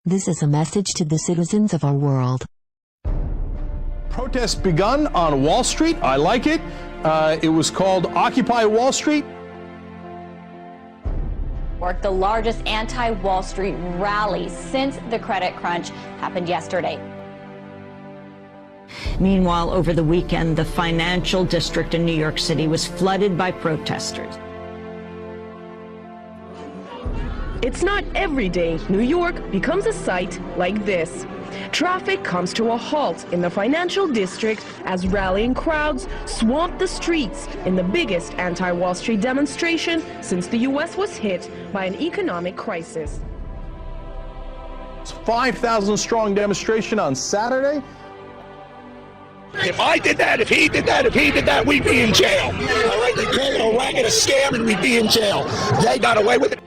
This is a message to the citizens of our world. Protests begun on Wall Street. I like it. It was called Occupy Wall Street. The largest anti-Wall Street rally since the credit crunch happened yesterday. Meanwhile, over the weekend, the financial district in New York City was flooded by protesters. It's not every day New York becomes a sight like this. Traffic comes to a halt in the financial district as rallying crowds swamp the streets in the biggest anti-Wall Street demonstration since the U.S. was hit by an economic crisis. It's 5,000 strong demonstration on Saturday. If I did that, if he did that, if he did that, we'd be in jail. All right, they call it a racket, a scam, and we'd be in jail. They got away with it.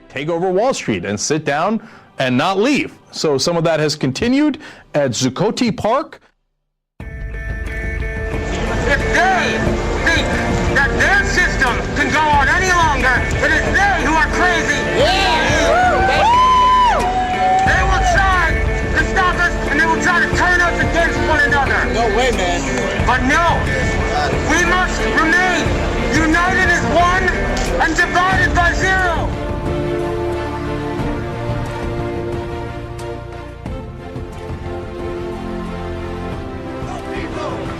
Take over Wall Street and sit down and not leave. So some of that has continued at Zuccotti Park. If they think that their system can go on any longer, it is they who are crazy. They will try to stop us, and they will try to turn us against one another. No way, man. But no, we must remain united as one and divided by zero.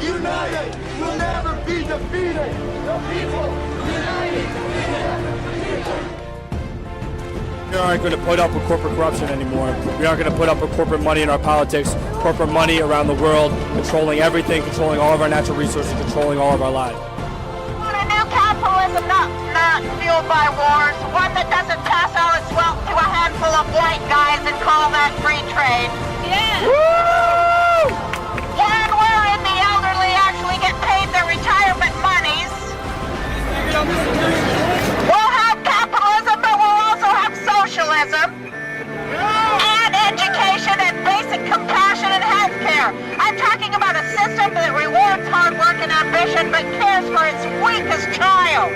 United will never be defeated. The people united will never be defeated. We aren't going to put up with corporate corruption anymore. We aren't going to put up with corporate money in our politics, corporate money around the world, controlling everything, controlling all of our natural resources, controlling all of our lives. We want a new capitalism not fueled by wars, one that doesn't pass all its wealth to a handful of white guys and call that free trade. Yeah. Woo! One wherein the elderly actually get paid their retirement monies. We'll have capitalism, but we'll also have socialism. And education and basic compassion and health care. I'm talking about a system that rewards hard work and ambition, but cares for its weakest child.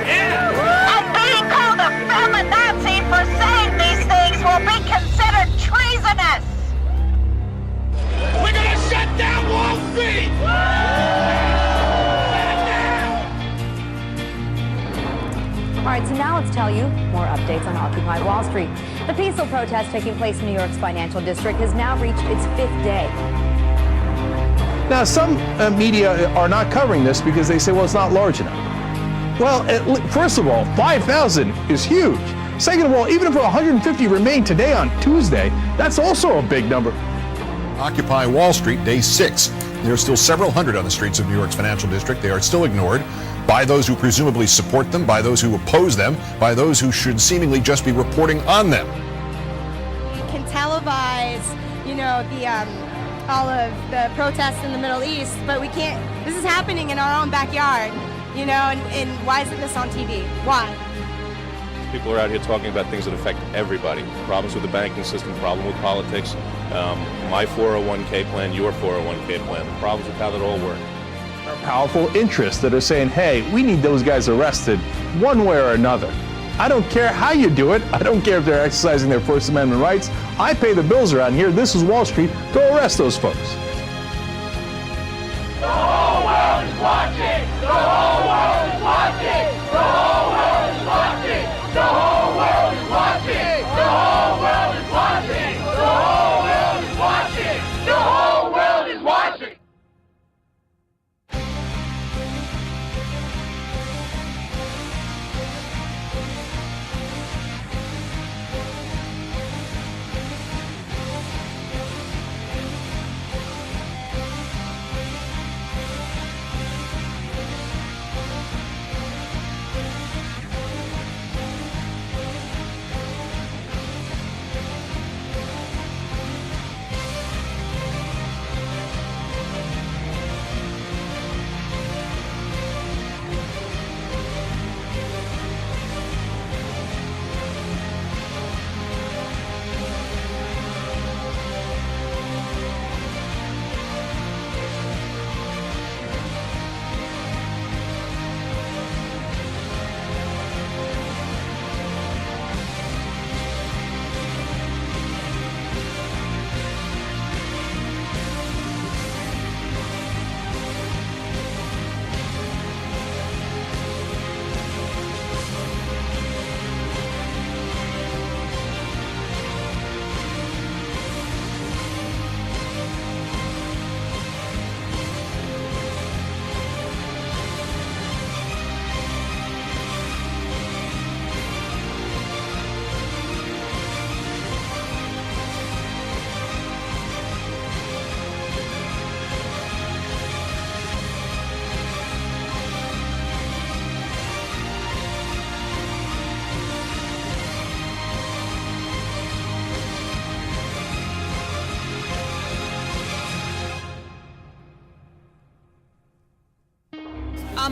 And being called a feminazi for saying these things will be considered treasonous. We're gonna shut down Wall Street! All right, so now let's tell you more updates on Occupy Wall Street. The peaceful protest taking place in New York's financial district has now reached its 5th day. Now, some media are not covering this because they say, well, it's not large enough. Well, first of all, 5,000 is huge. Second of all, even if 150 remain today on Tuesday, that's also a big number. Occupy Wall Street, day 6. There are still several hundred on the streets of New York's financial district. They are still ignored by those who presumably support them, by those who oppose them, by those who should seemingly just be reporting on them. We can televise, all of the protests in the Middle East, but we can't. This is happening in our own backyard, and why isn't this on TV? Why? People are out here talking about things that affect everybody. Problems with the banking system, problem with politics, my 401k plan, your 401k plan, problems with how that all works. There are powerful interests that are saying, hey, we need those guys arrested one way or another. I don't care how you do it. I don't care if they're exercising their First Amendment rights. I pay the bills around here. This is Wall Street. Go arrest those folks. The whole world is watching. The whole world is watching. The whole world is watching. The whole world is watching. The whole world is watching. The whole world is watching. The whole world is watching.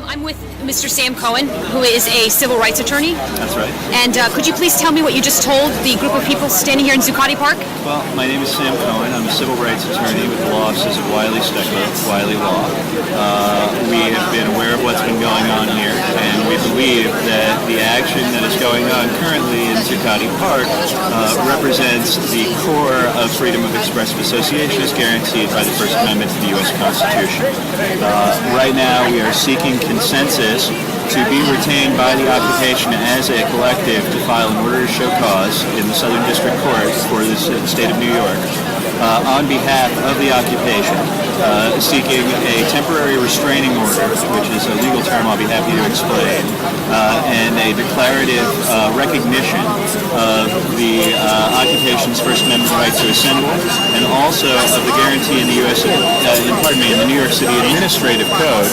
I'm with Mr. Sam Cohen, who is a civil rights attorney. That's right. And could you please tell me what you just told the group of people standing here in Zuccotti Park? Well, my name is Sam Cohen. I'm a civil rights attorney with the law offices of Wiley Steckler, Wiley Law. We have been aware of what's been going on here, and we believe that the action that is going on currently in Zuccotti Park represents the core of freedom of expressive association as guaranteed by the First Amendment to the U.S. Constitution. Right now, we are seeking consensus to be retained by the occupation as a collective to file an order to show cause in the Southern District Court for the state of New York on behalf of the occupation, seeking a temporary restraining order, which is a legal term I'll be happy to explain, and a declarative recognition of the occupation's First Amendment right to assemble, and also of the guarantee in the in the New York City Administrative Code,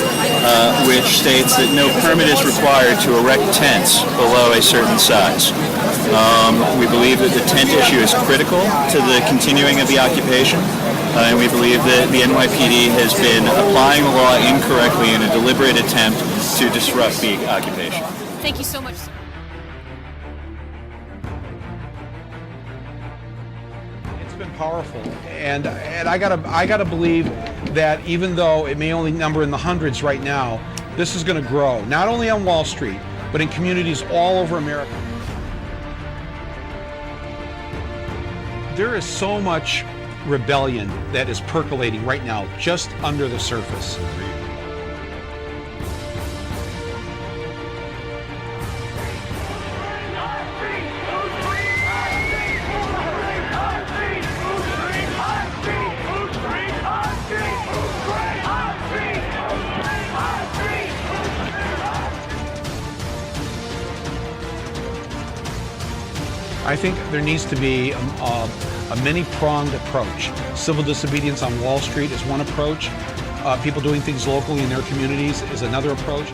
which states that no permit is required to erect tents below a certain size. We believe that the tent issue is critical to the continuing of the occupation, and we believe that the NYPD has been applying the law incorrectly in a deliberate attempt to disrupt the occupation. Thank you so much. It's been powerful, and I gotta believe that even though it may only number in the hundreds right now, this is going to grow, not only on Wall Street, but in communities all over America. There is so much rebellion that is percolating right now, just under the surface. I think there needs to be a many-pronged approach. Civil disobedience on Wall Street is one approach. People doing things locally in their communities is another approach.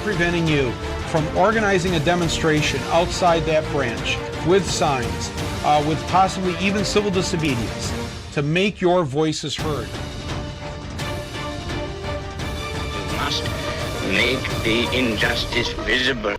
Preventing you from organizing a demonstration outside that branch with signs, with possibly even civil disobedience, to make your voices heard. We must make the injustice visible.